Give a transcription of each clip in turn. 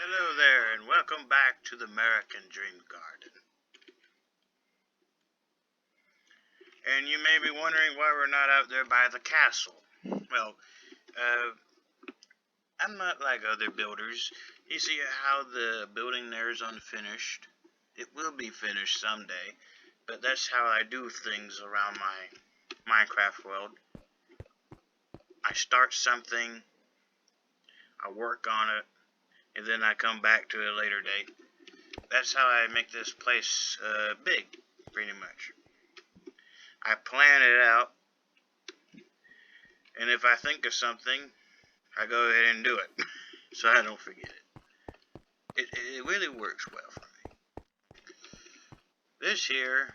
Hello there, and welcome back to the American Dream Garden. And you may be wondering why we're not out there by the castle. Well, I'm not like other builders. You see how the building there is unfinished? It will be finished someday, but that's how I do things around my Minecraft world. I start something, I work on it, and then I come back to a later date. That's how I make this place big, pretty much. I plan it out, and if I think of something, I go ahead and do it, so I don't forget it. It really works well for me. This here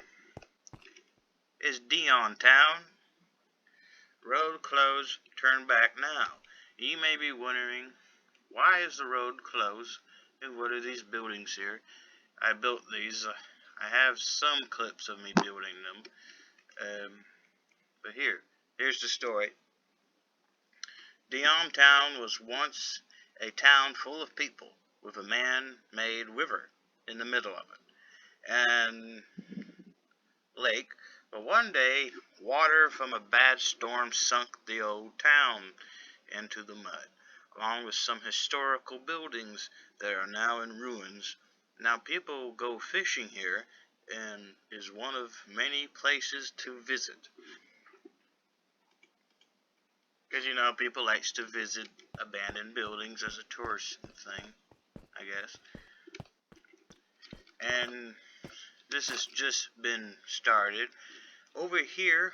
is Dion Town. Road closed, turn back now. You may be wondering, why is the road closed, and what are these buildings here? I built these. I have some clips of me building them. But here's the story. Dion Town was once a town full of people with a man-made river in the middle of it and lake. But one day, water from a bad storm sunk the old town into the mud, along with some historical buildings that are now in ruins. Now people go fishing here and is one of many places to visit. Because, people likes to visit abandoned buildings as a tourist thing, I guess. And this has just been started. Over here,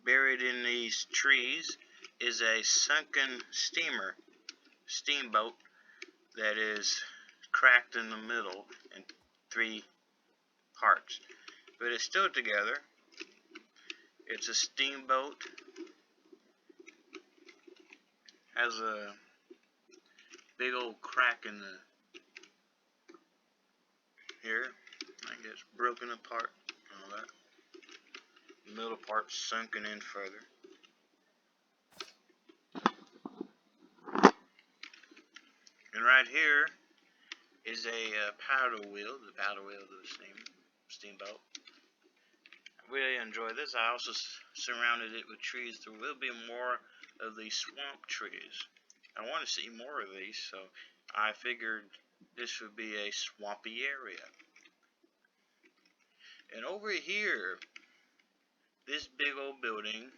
buried in these trees, is a sunken steamboat, that is cracked in the middle in 3 parts. But it's still together. It's a steamboat. Has a big old crack in here. I guess broken apart and all that. The middle part sunken in further. And right here is a paddle wheel, the paddle wheel of the steamboat. I really enjoy this. I also surrounded it with trees. There will be more of these swamp trees. I want to see more of these, so I figured this would be a swampy area. And over here, this big old building,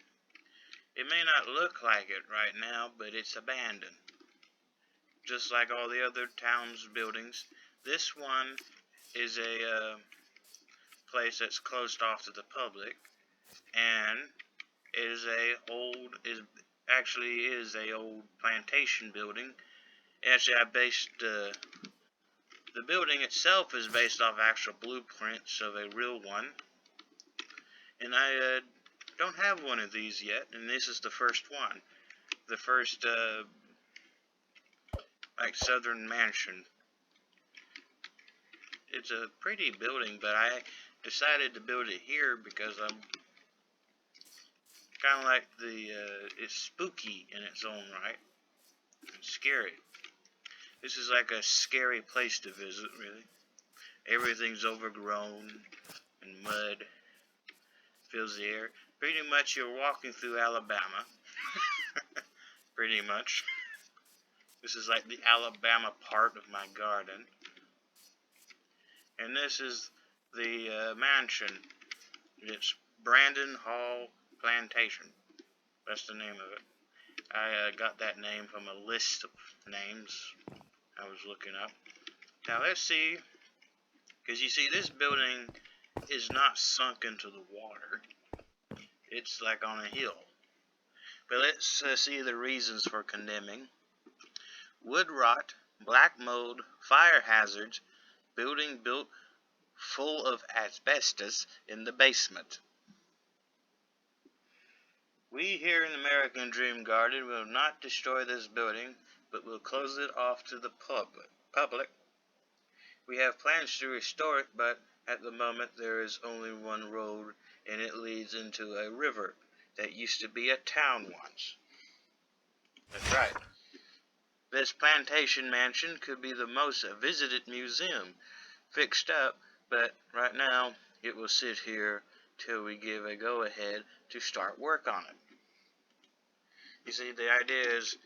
it may not look like it right now, but it's abandoned. Just like all the other town's buildings. This one is a place that's closed off to the public, and is a old plantation building. Actually, I based the building itself is based off actual blueprints of a real one, and I don't have one of these yet, and this is the first one, the first southern mansion. It's a pretty building, but I decided to build it here because I'm kind of like it's spooky in its own right. It's scary. This is like a scary place to visit, really. Everything's overgrown and mud fills the air. Pretty much you're walking through Alabama. Pretty much. This is like the Alabama part of my garden. And this is the mansion. It's Brandon Hall Plantation. That's the name of it. I got that name from a list of names I was looking up. Now let's see, because you see this building is not sunk into the water. It's like on a hill. But let's see the reasons for condemning. Wood rot, black mold, fire hazards, building built full of asbestos in the basement. We here in American Dream Garden will not destroy this building, but will close it off to the public. We have plans to restore it, but at the moment there is only one road, and it leads into a river that used to be a town once. That's right. This plantation mansion could be the most visited museum fixed up, but right now it will sit here till we give a go-ahead to start work on it. You see, the idea is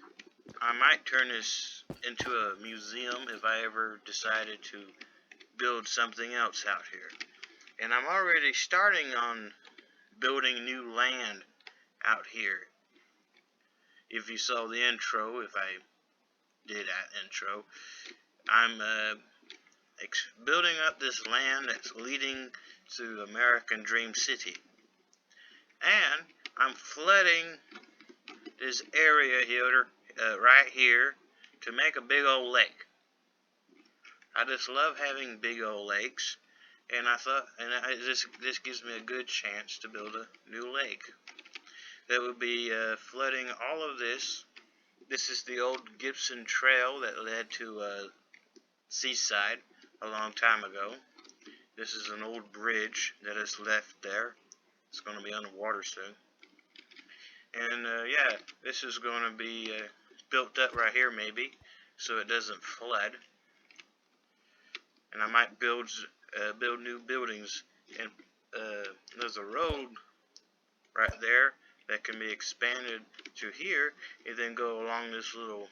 I might turn this into a museum if I ever decided to build something else out here. And I'm already starting on building new land out here. If you saw the intro, if I did that intro, I'm building up this land that's leading to American Dream City. And I'm flooding this area here, right here, to make a big old lake. I just love having big old lakes, and I thought, this gives me a good chance to build a new lake that would be flooding all of this. This is the old Gibson Trail that led to Seaside a long time ago. This is an old bridge that is left there. It's going to be underwater soon. And yeah, this is going to be built up right here maybe, so it doesn't flood. And I might build new buildings. And there's a road right there that can be expanded to here, and then go along this little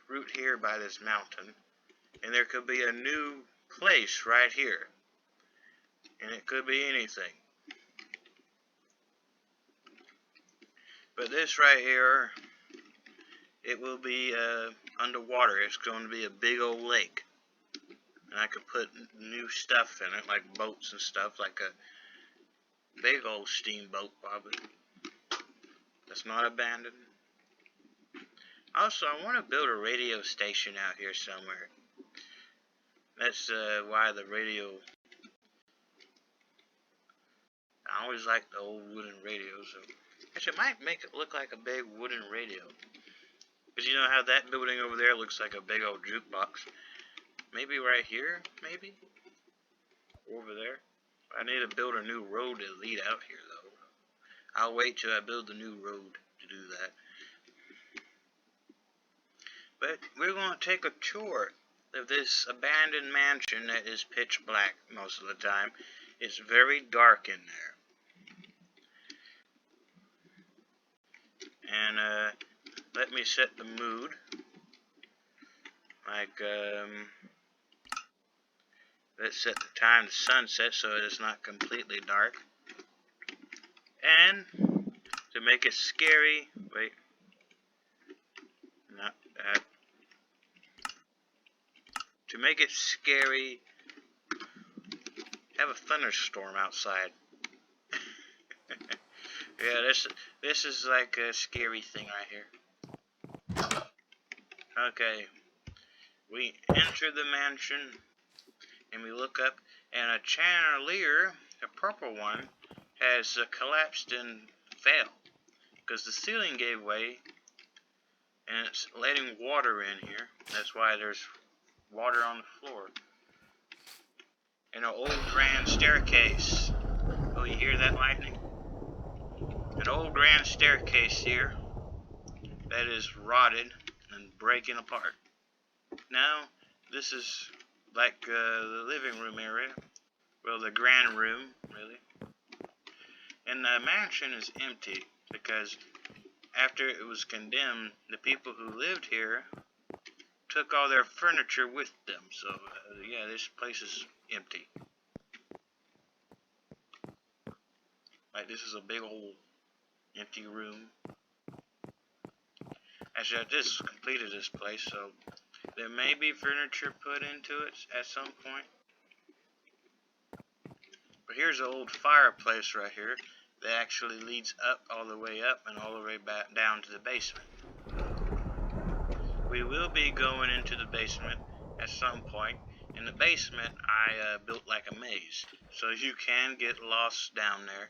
route here by this mountain. And there could be a new place right here. And it could be anything. But this right here, it will be underwater. It's going to be a big old lake. And I could put new stuff in it, like boats and stuff, like a big old steamboat probably. That's not abandoned. Also, I want to build a radio station out here somewhere. That's why the radio... I always liked the old wooden radios. Actually, I might make it look like a big wooden radio. Because you know how that building over there looks like a big old jukebox. Maybe right here, maybe? Over there. I need to build a new road to lead out here, though. I'll wait till I build the new road to do that. But we're going to take a tour of this abandoned mansion that is pitch black most of the time. It's very dark in there. And let me set the mood. Like, let's set the time to sunset so it is not completely dark. And to make it scary, wait, not that. To make it scary, have a thunderstorm outside. Yeah, this is like a scary thing right here. Okay, we enter the mansion, and we look up, and a chandelier, a purple one, has collapsed and fell, because the ceiling gave way, and it's letting water in here. That's why there's water on the floor. And an old grand staircase. Oh, you hear that lightning? An old grand staircase here that is rotted and breaking apart. Now, this is like the living room area. Well, the grand room, really. And the mansion is empty because after it was condemned, the people who lived here took all their furniture with them. So, yeah, this place is empty. Like, this is a big old empty room. Actually, I just completed this place, so there may be furniture put into it at some point. But here's an old fireplace right here that actually leads up, all the way up, and all the way back down to the basement. We will be going into the basement at some point. In the basement, I built like a maze, so you can get lost down there.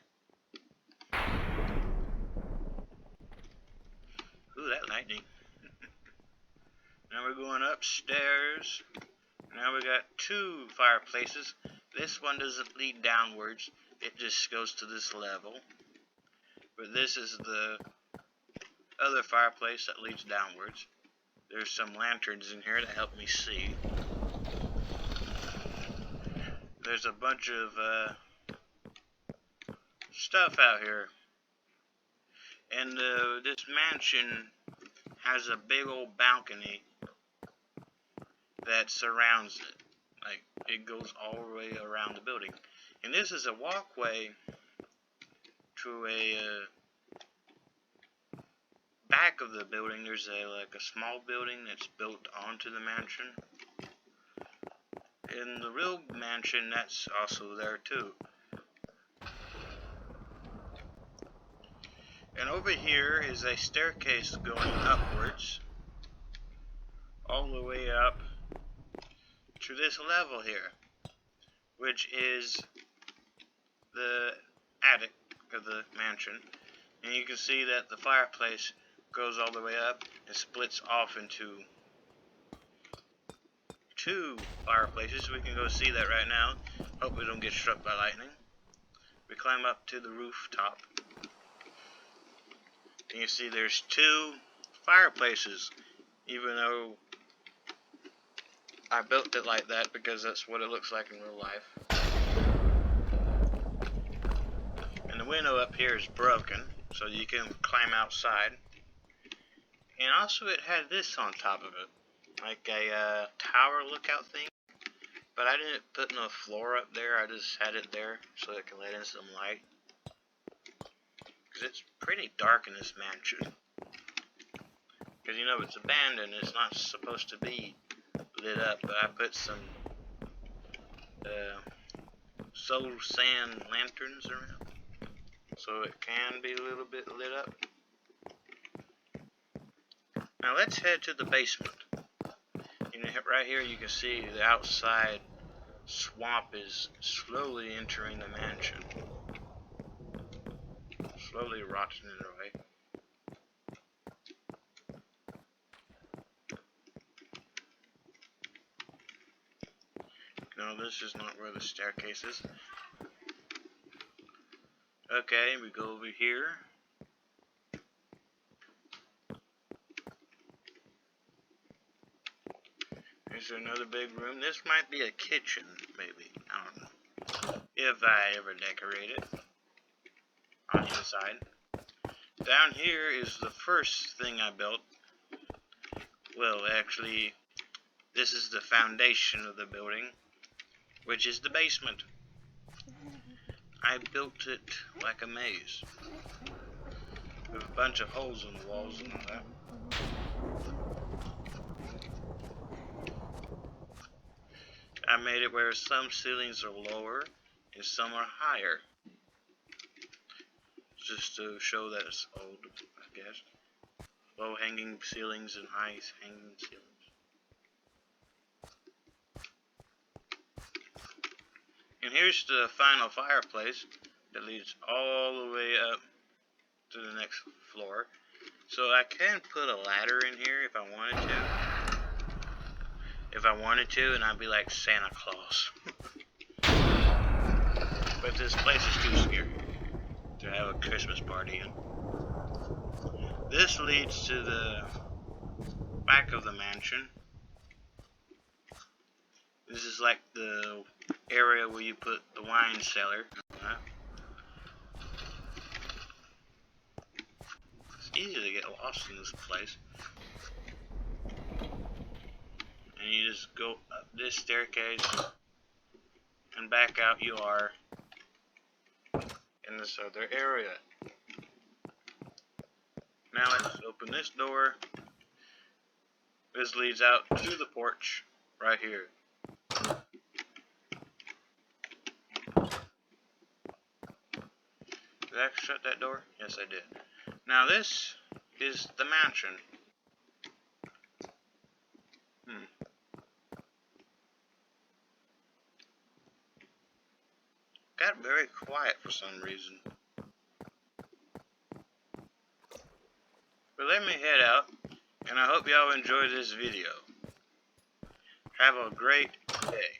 Ooh, that lightning. Now we're going upstairs. Now we got two fireplaces. This one doesn't lead downwards. It just goes to this level. But this is the other fireplace that leads downwards. There's some lanterns in here that help me see. There's a bunch of stuff out here. And this mansion has a big old balcony that surrounds it. Like, it goes all the way around the building. And this is a walkway to a back of the building. There's a small building that's built onto the mansion. In the real mansion, that's also there too. And over here is a staircase going upwards, all the way up to this level here, which is the attic of the mansion. And you can see that the fireplace goes all the way up and splits off into two fireplaces. We can go see that right now. Hope we don't get struck by lightning. We climb up to the rooftop. And you see there's two fireplaces, even though I built it like that because that's what it looks like in real life. And the window up here is broken, so you can climb outside. And also it had this on top of it, like a tower lookout thing. But I didn't put no floor up there, I just had it there so it can let in some light. Because it's pretty dark in this mansion. Because you know it's abandoned, it's not supposed to be lit up, but I put some solar sand lanterns around so it can be a little bit lit up. Now let's head to the basement. Right here you can see the outside swamp is slowly entering the mansion. Slowly rotting it away. No, this is not where the staircase is. Okay, we go over here. Is there another big room? This might be a kitchen, maybe. I don't know. If I ever decorate it. On the inside. Down here is the first thing I built. Well, actually, this is the foundation of the building, which is the basement. I built it like a maze, with a bunch of holes in the walls and all that. I made it where some ceilings are lower and some are higher, just to show that it's old, I guess. Low hanging ceilings and high hanging ceilings. And here's the final fireplace that leads all the way up to the next floor. So I can put a ladder in here if I wanted to. If I wanted to, and I'd be like Santa Claus. But this place is too scary to have a Christmas party in. This leads to the back of the mansion. This is like the area where you put the wine cellar. It's easy to get lost in this place. And you just go up this staircase and back out you are in this other area. Now let's open this door This leads out to the porch right here. Did I shut that door? Yes, I did. Now this is the mansion. Got very quiet for some reason. But let me head out, and I hope y'all enjoy this video. Have a great day.